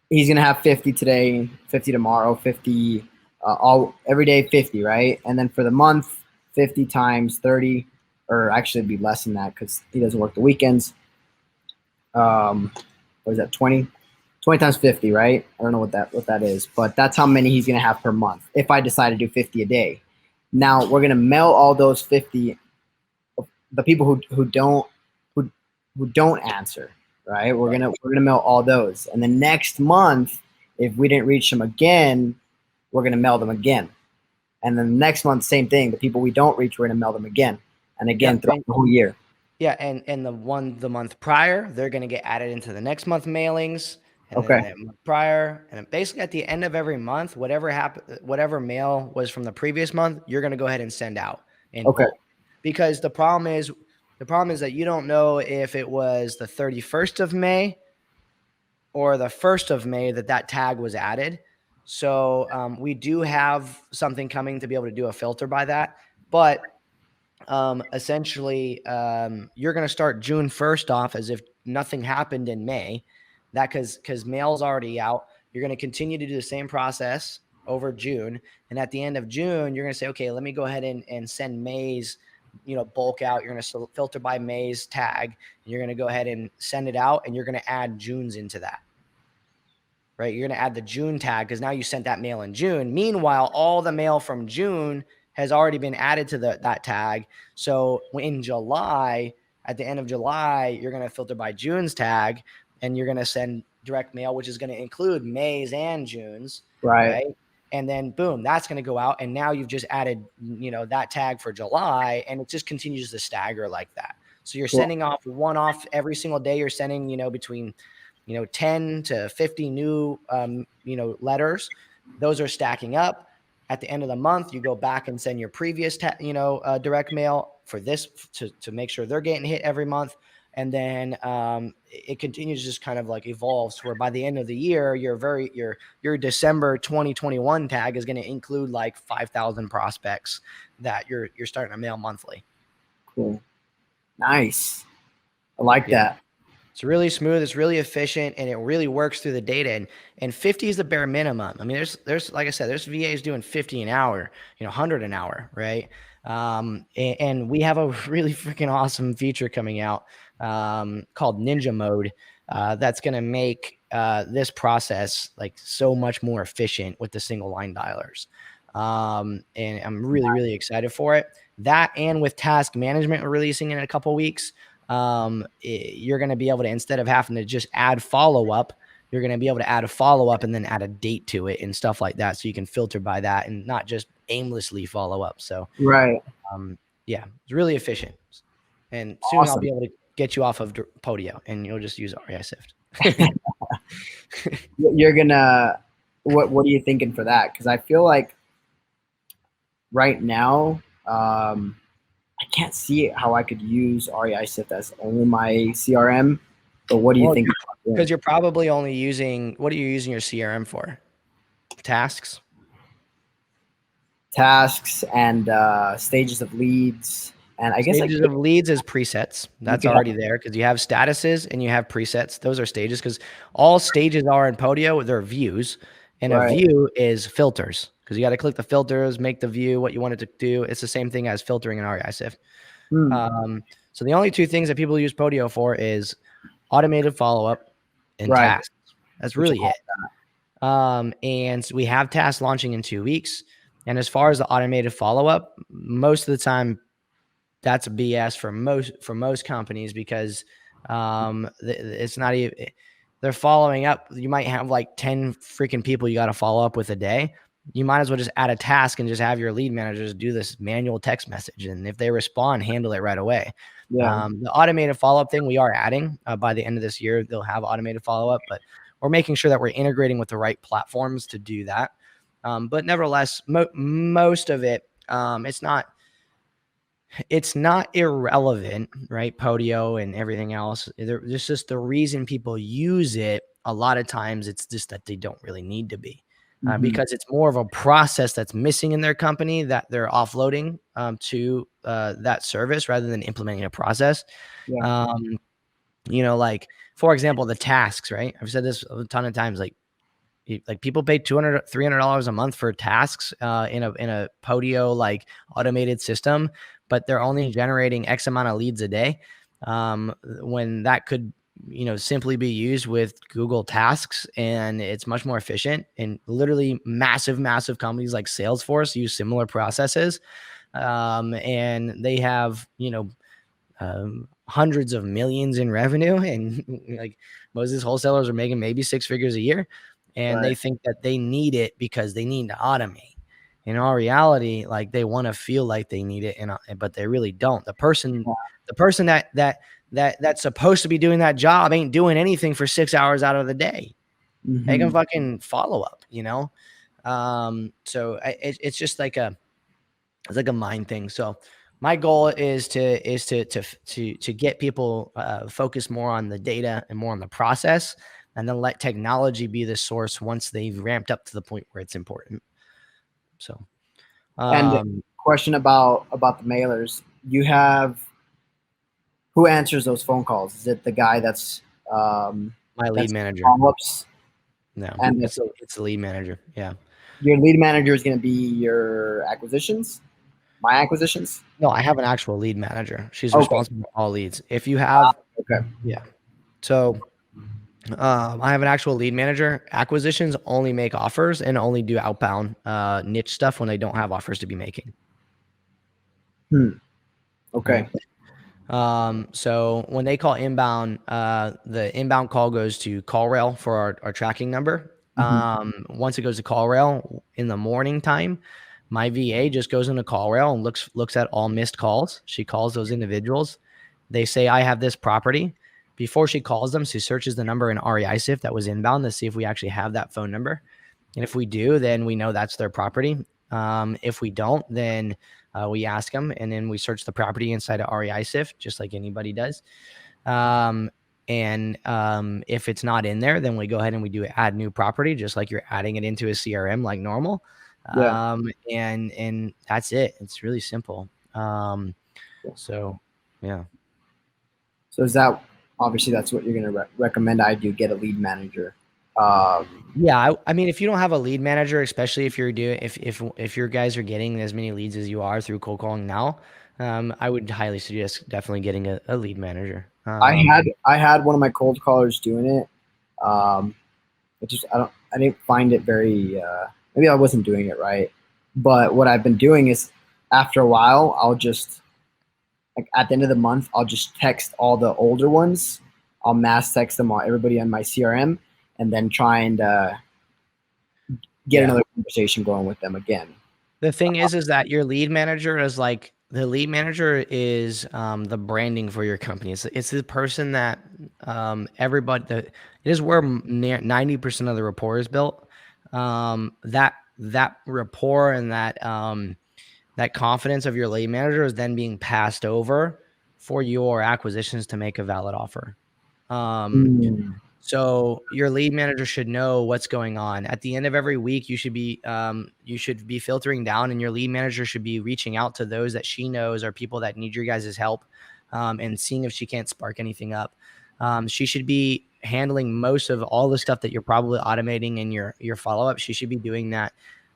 He's gonna have 50 today, 50 tomorrow, 50 every day, 50, right? And then for the month, 50 times 30, or actually it'd be less than that because he doesn't work the weekends. What is that, 20? 20 times 50, right? I don't know what that is, but that's how many he's gonna have per month if I decide to do 50 a day. Now we're gonna mail all those 50, the people who don't answer, right? We're gonna mail all those, and the next month, if we didn't reach them again, we're gonna mail them again, and then the next month, same thing. The people we don't reach, we're gonna mail them again and again throughout the whole year. Yeah, and the month prior, they're gonna get added into the next month mailings. And Okay. then the month prior, and basically at the end of every month, whatever mail was from the previous month, you're gonna go ahead and send out. Okay. Because the problem is that you don't know if it was the 31st of May or the 1st of May that tag was added. So we do have something coming to be able to do a filter by that, but essentially you're going to start June 1st off as if nothing happened in May. That because mail's already out. You're going to continue to do the same process over June, and at the end of June, you're going to say, okay, let me go ahead and send May's bulk out. You're going to filter by May's tag, and you're going to go ahead and send it out, and you're going to add June's into that. Right? You're going to add the June tag because now you sent that mail in June. Meanwhile, all the mail from June has already been added to that tag. So in July, at the end of July, you're going to filter by June's tag, and you're going to send direct mail, which is going to include May's and June's. Right? And then boom, that's going to go out. And now you've just added, that tag for July, and it just continues to stagger like that. So you're sending off every single day. You're sending, between, 10 to 50 new, letters. Those are stacking up. At the end of the month, you go back and send your previous, direct mail for this to make sure they're getting hit every month. And then it continues, just kind of like evolves, where by the end of the year, your December 2021 tag is going to include like 5,000 prospects that you're starting to mail monthly. Cool. Nice. I like that. It's really smooth. It's really efficient, and it really works through the data. And 50 is the bare minimum. I mean, there's like I said, there's VAs doing 50 an hour, 100 an hour, right? And we have a really freaking awesome feature coming out called Ninja Mode that's going to make this process like so much more efficient with the single line dialers. And I'm really, really excited for it. That, and with task management releasing in a couple weeks, you're going to be able to, instead of having to just add follow-up, you're going to be able to add a follow-up and then add a date to it and stuff like that. So you can filter by that and not just aimlessly follow up. So, Right. Yeah, it's really efficient. And soon Awesome. I'll be able to get you off of Podio and you'll just use REISift. You're gonna, what are you thinking for that? Because I feel like right now, I can't see how I could use REISift as only my CRM. But what do you think? Because you're probably only using, what are you using your CRM for? Tasks? Tasks and stages of leads. And I guess Stages of leads is presets. That's already there because you have statuses and you have presets. Those are stages because all stages are in Podio. They're views, and a view is filters because you got to click the filters, make the view what you want it to do. It's the same thing as filtering in REISift. So the only two things that people use Podio for is automated follow-up and tasks. That's really it. And so we have tasks launching in 2 weeks. And as far as the automated follow-up, most of the time, that's a BS for most companies because it's not even, they're following up. You might have like 10 freaking people you got to follow up with a day. You might as well just add a task and just have your lead managers do this manual text message. And if they respond, handle it right away. The automated follow-up thing we are adding by the end of this year, they'll have automated follow-up, but we're making sure that we're integrating with the right platforms to do that. But nevertheless, most of it, it's not irrelevant, right? Podio and everything else. It's just the reason people use it. A lot of times it's just that they don't really need to be because it's more of a process that's missing in their company that they're offloading to that service rather than implementing a process. Like, for example, the tasks, right? I've said this a ton of times, like people pay $200, $300 a month for tasks in a Podio like automated system, but they're only generating X amount of leads a day. When that could, simply be used with Google Tasks, and it's much more efficient. And literally massive companies like Salesforce use similar processes. And they have, hundreds of millions in revenue, and like most of these wholesalers are making maybe 6 figures a year. And they think that they need it because they need to automate. In all reality, like they want to feel like they need it, but they really don't. The person that's supposed to be doing that job ain't doing anything for 6 hours out of the day. Make them fucking follow up, So it's just like it's like a mind thing. So my goal is to get people focused more on the data and more on the process, and then let technology be the source once they've ramped up to the point where it's important. So, and question about the mailers. You have, who answers those phone calls? Is it the guy that's my lead manager? Follow-ups? No, and it's the lead manager. Yeah. Your lead manager is going to be your acquisitions? My acquisitions? No, I have an actual lead manager. She's responsible for all leads. If you have, yeah. So I have an actual lead manager. Acquisitions only make offers and only do outbound niche stuff when they don't have offers to be making. Okay. So when they call inbound, the inbound call goes to CallRail for our tracking number. Once it goes to CallRail in the morning time, my VA just goes into CallRail and looks at all missed calls. She calls those individuals. They say, I have this property. Before she calls them, she searches the number in REISift that was inbound to see if we actually have that phone number. And if we do, then we know that's their property. If we don't, then we ask them, and then we search the property inside of REISift, just like anybody does. And if it's not in there, then we go ahead and we do add new property, just like you're adding it into a CRM like normal. And that's it. It's really simple. So, yeah. So is that, obviously that's what you're going to recommend I do, get a lead manager? Yeah, I mean, if you don't have a lead manager, especially if you're doing, if your guys are getting as many leads as you are through cold calling now, I would highly suggest definitely getting a lead manager. I had one of my cold callers doing it. I didn't find it very, maybe I wasn't doing it right. But what I've been doing is after a while, I'll just like at the end of the month, I'll just text all the older ones. I'll mass text them all, everybody on my CRM, and then try and get Yeah. another conversation going with them again. The thing is that your lead manager is like the lead manager is the branding for your company. It's the person that everybody that it is where 90% of the rapport is built. That rapport and that confidence of your lead manager is then being passed over for your acquisitions to make a valid offer. Um, Mm, so your lead manager should know what's going on. At the end of every week, you should be filtering down, and your lead manager should be reaching out to those that she knows are people that need your guys' help, and seeing if she can't spark anything up. She should be handling most of all the stuff that you're probably automating in your follow up. She should be doing that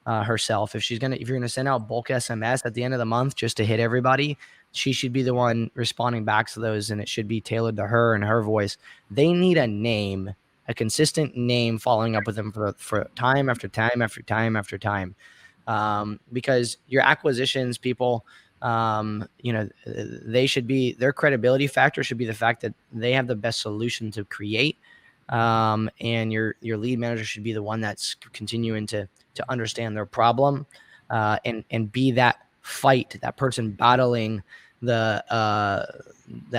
herself. If you're gonna send out bulk SMS at the end of the month just to hit everybody, she should be the one responding back to those, and it should be tailored to her and her voice. They need a name, a consistent name, following up with them for time after time after time after time, because your acquisitions people, they should be, their credibility factor should be the fact that they have the best solution to create, and your lead manager should be the one that's continuing to understand their problem, and be that fight, that person battling the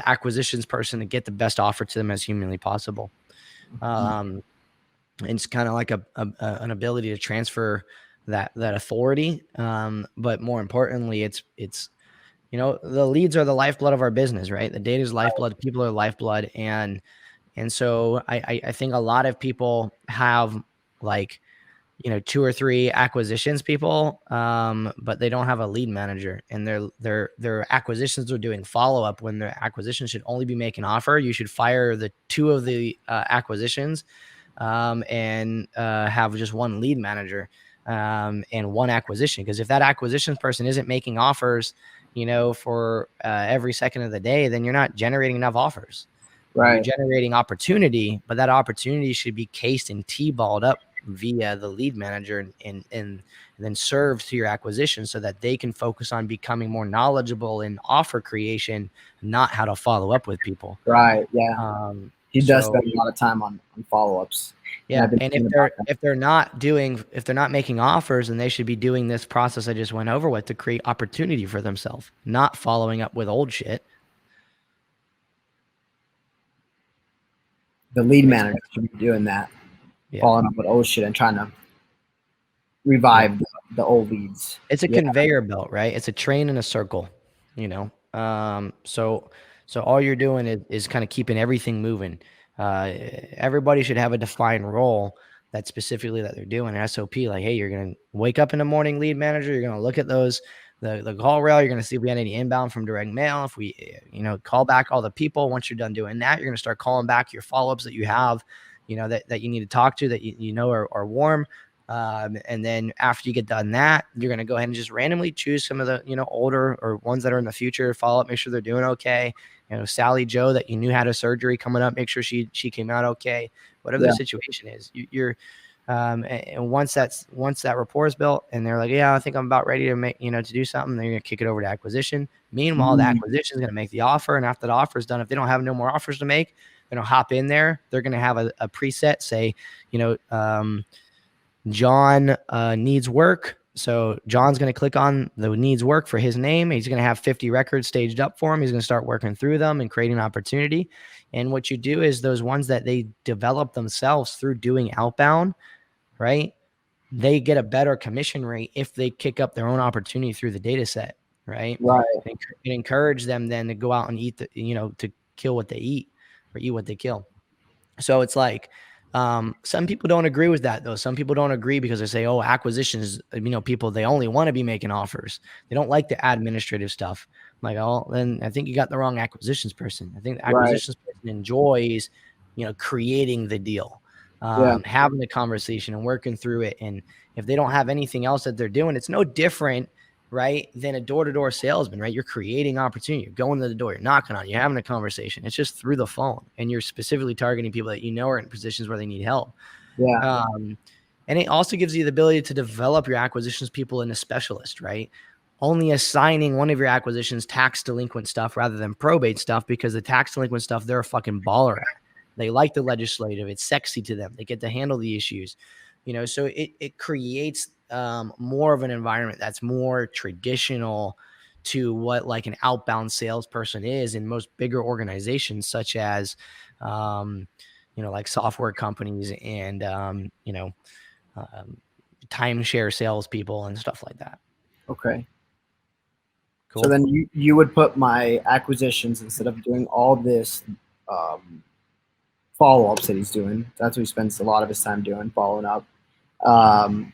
acquisitions person to get the best offer to them as humanly possible. And it's kind of like an ability to transfer that authority. But more importantly, it's the leads are the lifeblood of our business, right? The data is lifeblood, people are lifeblood, and so I think a lot of people have like 2 or 3 acquisitions people, but they don't have a lead manager, and their acquisitions are doing follow up when their acquisitions should only be making offer. You should fire the 2 of the acquisitions, and have just 1 lead manager, and 1 acquisition. Because if that acquisitions person isn't making offers, for every second of the day, then you're not generating enough offers. You're right. generating opportunity, but that opportunity should be cased and T-balled up via the lead manager, and then served to your acquisition so that they can focus on becoming more knowledgeable in offer creation, not how to follow up with people. Right. Yeah. He does So spend a lot of time on follow-ups. yeah, and if they're not making offers, then they should be doing this process I just went over with to create opportunity for themselves, not following up with old shit. The lead manager should be doing that, following up with old shit and trying to revive the old leads. It's a conveyor belt, right? It's a train in a circle, so all you're doing is kind of keeping everything moving. Everybody should have a defined role that specifically that they're doing an SOP. Like, hey, you're gonna wake up in the morning, lead manager. You're gonna look at those the call rail. You're gonna see if we had any inbound from direct mail. If we call back all the people. Once you're done doing that, you're gonna start calling back your follow-ups that you have, that you need to talk to, that are warm. And then after you get done that, you're going to go ahead and just randomly choose some of the, older or ones that are in the future, follow up, make sure they're doing okay. Sally Joe that you knew had a surgery coming up, make sure she came out okay, whatever the situation is. And once that rapport is built and they're like, yeah, I think I'm about ready to make, to do something, they're going to kick it over to acquisition. Meanwhile, the acquisition is going to make the offer. And after the offer is done, if they don't have no more offers to make, they're going to hop in there. They're going to have a preset, say, John needs work. So John's going to click on the needs work for his name. He's going to have 50 records staged up for him. He's going to start working through them and creating opportunity. And what you do is those ones that they develop themselves through doing outbound, right? They get a better commission rate if they kick up their own opportunity through the data set, right? Right. And encourage them then to go out and eat to kill what they eat or eat what they kill. So it's like, some people don't agree with that though. Some people don't agree because they say, oh, acquisitions, people, they only want to be making offers. They don't like the administrative stuff. I'm like, oh, then I think you got the wrong acquisitions person. I think the acquisitions person enjoys, creating the deal, having the conversation and working through it. And if they don't have anything else that they're doing, it's no different, right, than a door-to-door salesman, right? You're creating opportunity. You're going to the door, you're knocking on, you're having a conversation. It's just through the phone, and you're specifically targeting people that are in positions where they need help. Yeah. And it also gives you the ability to develop your acquisitions people into specialist, right? Only assigning one of your acquisitions tax delinquent stuff rather than probate stuff, because the tax delinquent stuff, they're a fucking baller at. They like the legislative. It's sexy to them. They get to handle the issues, so it creates more of an environment that's more traditional to what like an outbound salesperson is in most bigger organizations, such as, like software companies and, um, timeshare salespeople and stuff like that. Okay. So Cool. then you would put my acquisitions, instead of doing all this follow ups that he's doing. That's what he spends a lot of his time doing, following up. Um,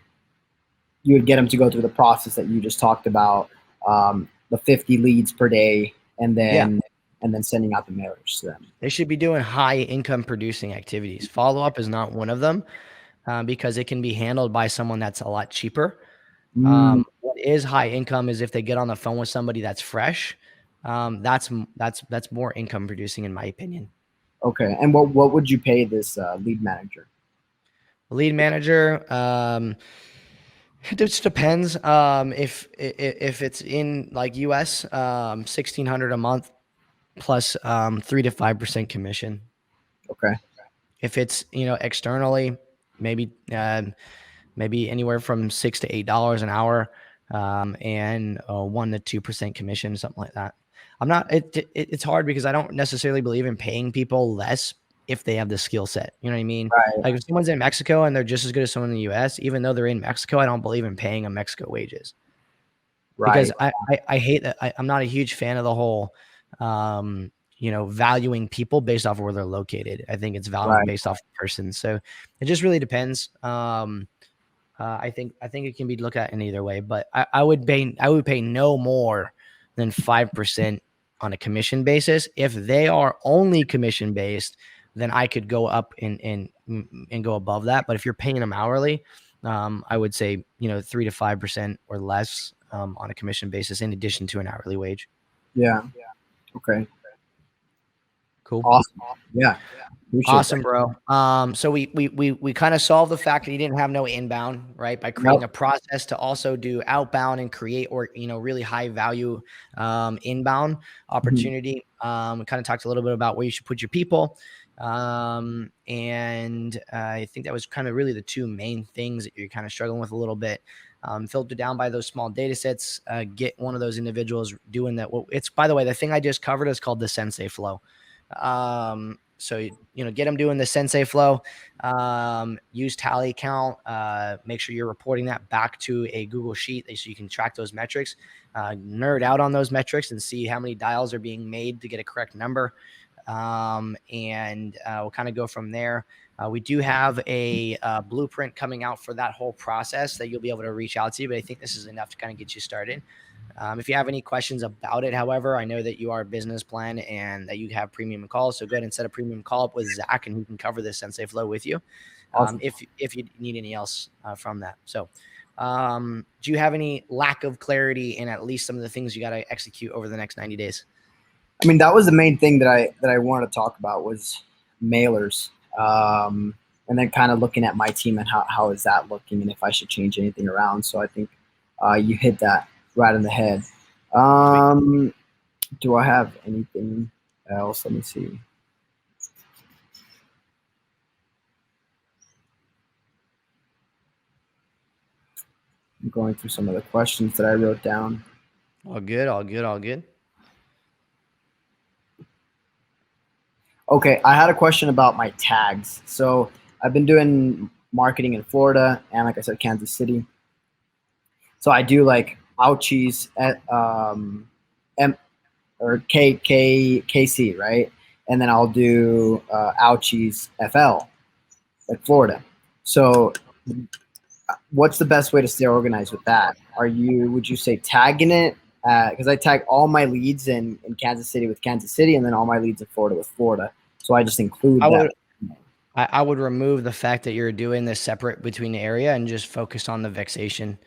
you would get him to go through the process that you just talked about, the 50 leads per day, and Yeah. then sending out the mailers to them. They should be doing high income producing activities. Follow up is not one of them, because it can be handled by someone that's a lot cheaper. Mm, What is high income is if they get on the phone with somebody that's fresh. That's more income producing, in my opinion. okay. And what would you pay this lead manager? Lead manager, it just depends. If it's in like US, 1,600 a month plus 3 to 5% commission. Okay. If it's externally, maybe maybe anywhere from $6 to $8 an hour, and 1 to 2% commission, something like that. I'm not. It's hard because I don't necessarily believe in paying people less if they have the skill set. You know what I mean? Right. Like if someone's in Mexico and they're just as good as someone in the U.S., even though they're in Mexico, I don't believe in paying them Mexico wages, because Right. I hate that. I'm not a huge fan of the whole, valuing people based off of where they're located. I think it's valuing Right. based off the person. So it just really depends. I think it can be looked at in either way, but I would pay no more than 5% on a commission basis. If they are only commission based, then I could go up and go above that. But if you're paying them hourly, I would say 3 to 5% or less on a commission basis, in addition to an hourly wage. Yeah. Okay. Cool. Awesome. Yeah. Appreciate Awesome, that. bro. So we kind of solved the fact that you didn't have no inbound, right? By creating Nope. a process to also do outbound and create, or really high value inbound Mhm. opportunity. We kind of talked a little bit about where you should put your people. And I think that was kind of really the two main things that you're kind of struggling with a little bit. Filter down by those small data sets, get one of those individuals doing that. Well, it's, by the way, the thing I just covered is called the Sensei Flow. So get them doing the Sensei Flow, use tally count, make sure you're reporting that back to a Google sheet so you can track those metrics, nerd out on those metrics and see how many dials are being made to get a correct number. And we'll kind of go from there. We do have a blueprint coming out for that whole process that you'll be able to reach out to, but I think this is enough to kind of get you started. If you have any questions about it, however, I know that you are a business plan and that you have premium calls. So go ahead and set a premium call up with Zach, and he can cover this Sensei Flow with you. Awesome. If you need any else from that. So, do you have any lack of clarity in at least some of the things you got to execute over the next 90 days? I mean, that was the main thing that I wanted to talk about was mailers, and then kind of looking at my team and how is that looking, and if I should change anything around. So I think you hit that right in the head. Do I have anything else? Let me see. I'm going through some of the questions that I wrote down. All good, all good, all good. Okay, I had a question about my tags. So I've been doing marketing in Florida and, like I said, Kansas City. So I do like ouchies at M or KC, right? And then I'll do ouchies FL, like Florida. So what's the best way to stay organized with that? Would you say tagging it? Because I tag all my leads in Kansas City with Kansas City, and then all my leads in Florida with Florida. So I just include that. I would remove the fact that you're doing this separate between the area and just focus on the vexation.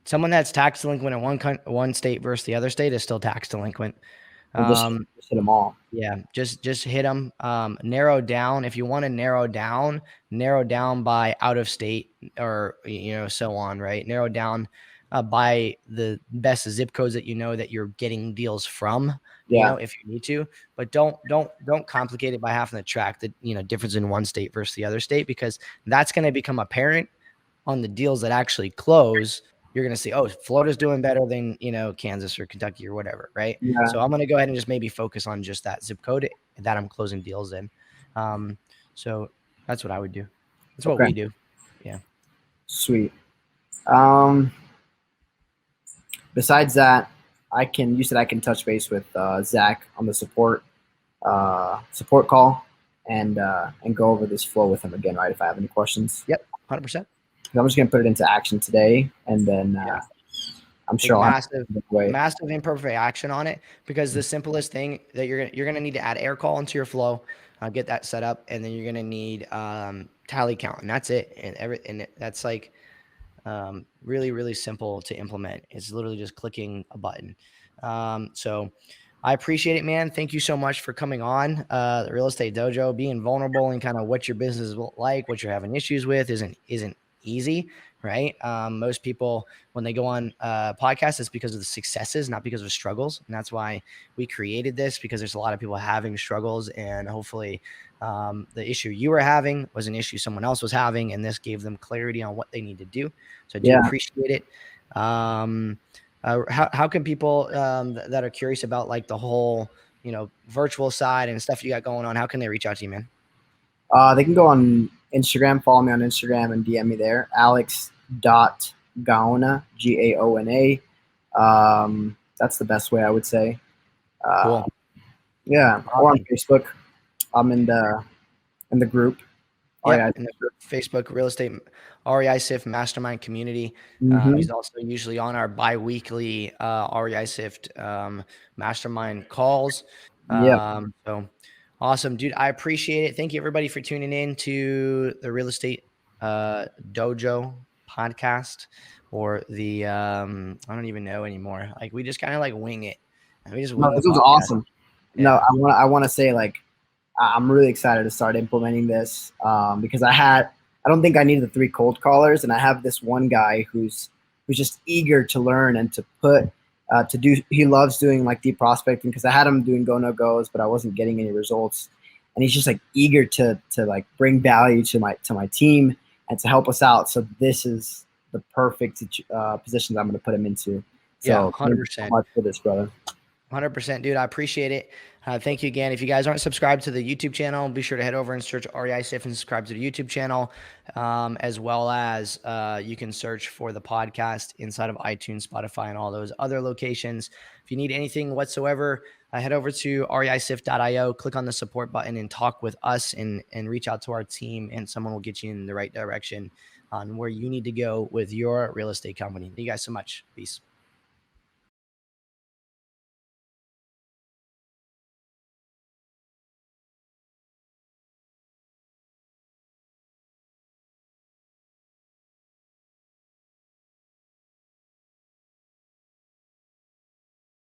Someone that's tax delinquent in one state versus the other state is still tax delinquent. Or just hit them all. Yeah, just hit them. Narrow down if you want to narrow down by out of state or so on, right? Narrow down by the best zip codes that that you're getting deals from. Yeah. If you need to, but don't complicate it by having to track the difference in one state versus the other state, because that's going to become apparent on the deals that actually close. You're going to see, oh, Florida's doing better than, Kansas or Kentucky or whatever. Right. Yeah. So I'm going to go ahead and just maybe focus on just that zip code that I'm closing deals in. So that's what I would do. That's what we do. Yeah. Sweet. Besides that, you said I can touch base with Zach on the support call and go over this flow with him again, right? If I have any questions. Yep. 100%. I'm just going to put it into action today, and then I'm sure massive imperfect action on it, because the simplest thing that you're going to need to add air call into your flow, get that set up, and then you're going to need tally count, and that's it. And that's like really, really simple to implement. It's literally just clicking a button. So I appreciate it, man. Thank you so much for coming on the Real Estate Dojo, being vulnerable and kind of what your business is like, what you're having issues with isn't easy, right? Most people, when they go on podcasts, it's because of the successes, not because of struggles. And that's why we created this, because there's a lot of people having struggles, and hopefully the issue you were having was an issue someone else was having, and this gave them clarity on what they need to do. So I do appreciate it. How can people that are curious about like the whole, virtual side and stuff you got going on, how can they reach out to you, man? They can go on Instagram, follow me on Instagram and DM me there, alex.gaona, Gaona. That's the best way, I would say. Cool. Yeah. Or on Facebook. I'm in the group. Yeah, in the Facebook Real Estate REISift Mastermind community. He's also usually on our bi-weekly REISift Mastermind calls. So awesome, dude. I appreciate it. Thank you, everybody, for tuning in to the Real Estate Dojo podcast, or the I don't even know anymore. Like, we just kind of like wing it. We just wing this was awesome. Yeah. No, I want to say, like, I'm really excited to start implementing this because I don't think I needed the 3 cold callers, and I have this one guy who's just eager to learn and to put he loves doing like deep prospecting, because I had him doing go no goes, but I wasn't getting any results, and he's just like eager to like bring value to my team and to help us out. So this is the perfect position that I'm going to put him into. So yeah, 100%. So much for this, brother. 100%, dude. I appreciate it. Thank you again. If you guys aren't subscribed to the YouTube channel, be sure to head over and search REISift and subscribe to the YouTube channel, as well as you can search for the podcast inside of iTunes, Spotify, and all those other locations. If you need anything whatsoever, head over to reisift.io, click on the support button, and talk with us, and reach out to our team, and someone will get you in the right direction on where you need to go with your real estate company. Thank you guys so much. Peace.